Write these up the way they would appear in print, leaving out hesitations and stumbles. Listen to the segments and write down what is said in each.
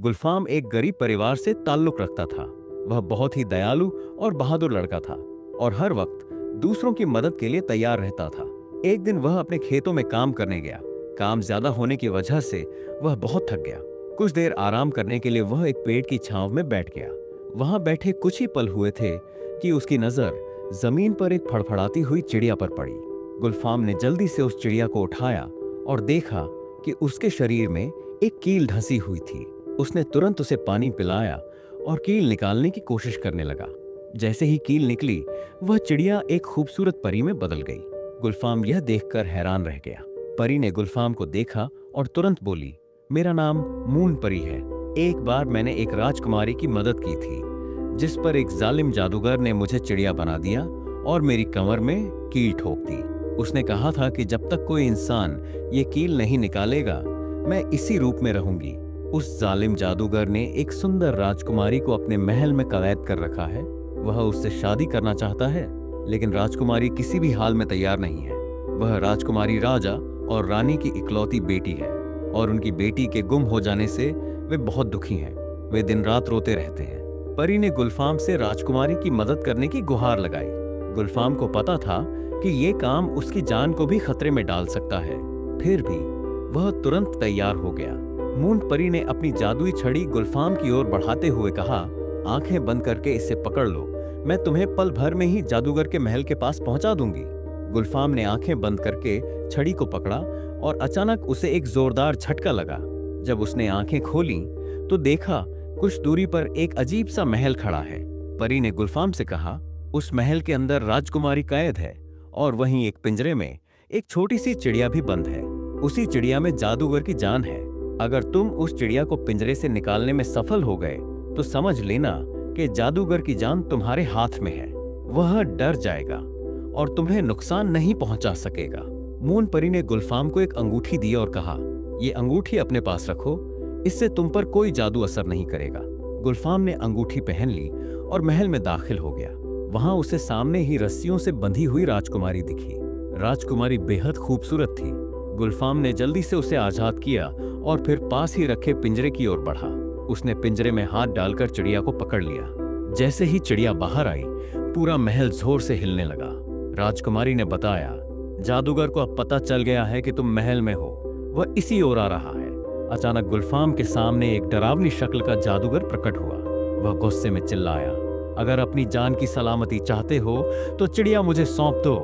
गुलफाम एक गरीब परिवार से ताल्लुक रखता था। वह बहुत ही दयालु और बहादुर लड़का था और हर वक्त दूसरों की मदद के लिए तैयार रहता था। एक दिन वह अपने खेतों में काम करने गया। काम ज्यादा होने की वजह से वह बहुत थक गया। कुछ देर आराम करने के लिए वह एक पेड़ की छांव में बैठ गया। वहां बैठे कुछ ही पल हुए थे कि उसकी नजर जमीन पर एक फड़फड़ाती हुई चिड़िया पर पड़ी। गुलफाम ने जल्दी से उस चिड़िया को उठाया और देखा कि उसके शरीर में एक कील धंसी हुई थी। उसने तुरंत उसे पानी पिलाया और कील निकालने की कोशिश करने लगा। जैसे ही कील निकली, वह चिड़िया एक खूबसूरत परी में बदल गई। गुलफाम यह देखकर हैरान रह गया। परी ने गुलफाम को देखा और तुरंत बोली, मेरा नाम मून परी है। एक बार मैंने एक राजकुमारी की मदद की थी, जिस पर एक जालिम जादूगर ने मुझे चिड़िया बना दिया और मेरी कमर में कील ठोक दी। उसने कहा था कि जब तक कोई इंसान ये कील नहीं निकालेगा, मैं इसी रूप में रहूंगी। उस जालिम जादूगर ने एक सुंदर राजकुमारी को अपने महल में कैद कर रखा है। वह उससे शादी करना चाहता है, लेकिन राजकुमारी किसी भी हाल में तैयार नहीं है। वह राजकुमारी राजा और रानी की इकलौती बेटी है और उनकी बेटी के गुम हो जाने से वे बहुत दुखी हैं। वे दिन रात रोते रहते हैं। परी ने गुलफाम से राजकुमारी की मदद करने की गुहार लगाई। गुलफाम को पता था कि ये काम उसकी जान को भी खतरे में डाल सकता है, फिर भी वह तुरंत तैयार हो गया। मून परी ने अपनी जादुई छड़ी गुलफाम की ओर बढ़ाते हुए कहा, आंखें बंद करके इसे पकड़ लो, मैं तुम्हें पल भर में ही जादूगर के महल के पास पहुंचा दूंगी। गुलफाम ने आंखें बंद करके छड़ी को पकड़ा और अचानक उसे एक जोरदार झटका लगा। जब उसने आंखें खोली तो देखा कुछ दूरी पर एक अजीब सा महल खड़ा है। परी ने गुलफाम से कहा, उस महल के अंदर राजकुमारी कैद है और वहीं एक पिंजरे में एक छोटी सी चिड़िया भी बंद है। उसी चिड़िया में जादूगर की जान है। अगर तुम उस चिड़िया को पिंजरे से निकालने में सफल हो गए तो समझ लेना कि जादूगर की जान तुम्हारे हाथ में है। वह डर जाएगा और तुम्हें नुकसान नहीं पहुंचा सकेगा। मून परी ने गुलफाम को एक अंगूठी दी और कहा, ये अंगूठी अपने पास रखो, इससे तुम पर कोई जादू असर नहीं करेगा। गुलफाम ने अंगूठी पहन ली और महल में दाखिल हो गया। वहां उसे सामने ही रस्सियों से बंधी हुई राजकुमारी दिखी। राजकुमारी बेहद खूबसूरत थी। गुलफाम ने जल्दी से उसे आजाद किया और फिर पास ही रखे पिंजरे की ओर बढ़ा। उसने पिंजरे में हाथ डालकर चिड़िया को पकड़ लिया। जैसे ही चिड़िया बाहर आई, पूरा महल जोर से हिलने लगा। राजकुमारी ने बताया, जादूगर को अब पता चल गया है कि तुम महल में हो, वह इसी ओर आ रहा है। अचानक गुलफाम के सामने एक डरावनी शक्ल का जादूगर प्रकट हुआ। वह गुस्से में चिल्लाया, अगर अपनी जान की सलामती चाहते हो तो चिड़िया मुझे सौंप दो।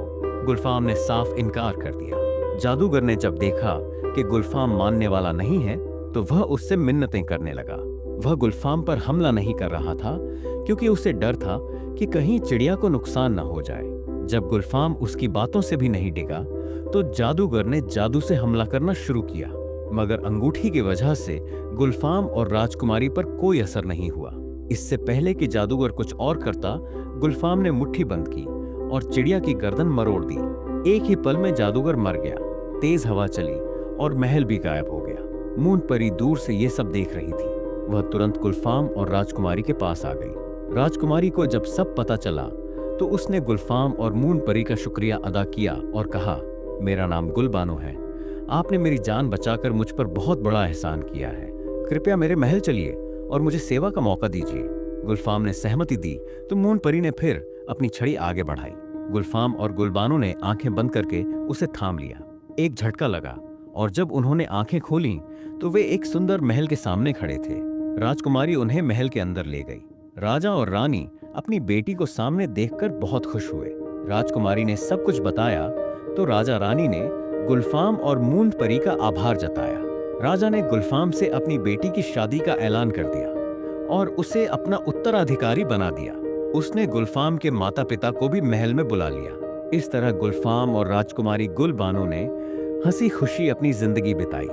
गुलफाम ने साफ इनकार कर दिया। जादूगर ने जब देखा कि गुलफाम मानने वाला नहीं है तो वह उससे मिन्नतें करने लगा। वह गुलफाम पर हमला नहीं कर रहा था क्योंकि उसे डर था कि कहीं चिड़िया को नुकसान न हो जाए। जब गुलफाम उसकी बातों से भी नहीं डिगा तो जादूगर ने जादू से हमला करना शुरू किया, मगर अंगूठी की वजह से गुलफाम और राजकुमारी पर कोई असर नहीं हुआ। इससे पहले कि जादूगर कुछ और करता, गुलफाम ने मुट्ठी बंद की और चिड़िया की गर्दन मरोड़ दी। एक ही पल में जादूगर मर गया। तेज हवा चली और महल भी गायब हो गया। मून परी दूर से ये सब देख रही थी। वह तुरंत गुलफाम और राजकुमारी के पास आ गई। राजकुमारी को जब सब पता चला तो उसने गुलफाम और मून परी का शुक्रिया अदा किया और कहा, मेरा नाम गुलबानो है, आपने मेरी जान बचाकर मुझ पर बहुत बड़ा एहसान किया है। कृपया मेरे महल चलिए और मुझे सेवा का मौका दीजिए। गुलफाम ने सहमति दी तो मून परी ने फिर अपनी छड़ी आगे बढ़ाई। गुलफाम और गुलबानो ने आंखें बंद करके उसे थाम लिया। एक झटका लगा और जब उन्होंने आंखें खोली तो वे एक सुंदर महल के सामने खड़े थे। राजकुमारी उन्हें महल के अंदर ले गई। राजा और रानी अपनी बेटी को सामने देखकर बहुत खुश हुए। राजकुमारी ने सब कुछ बताया तो राजा रानी ने गुलफाम और मून परी का आभार जताया। राजा ने गुलफाम से अपनी बेटी की शादी का ऐलान कर दिया और उसे अपना उत्तराधिकारी बना दिया। उसने गुलफाम के माता पिता को भी महल में बुला लिया। इस तरह गुलफाम और राजकुमारी गुलबानो ने हंसी खुशी अपनी जिंदगी बिताई।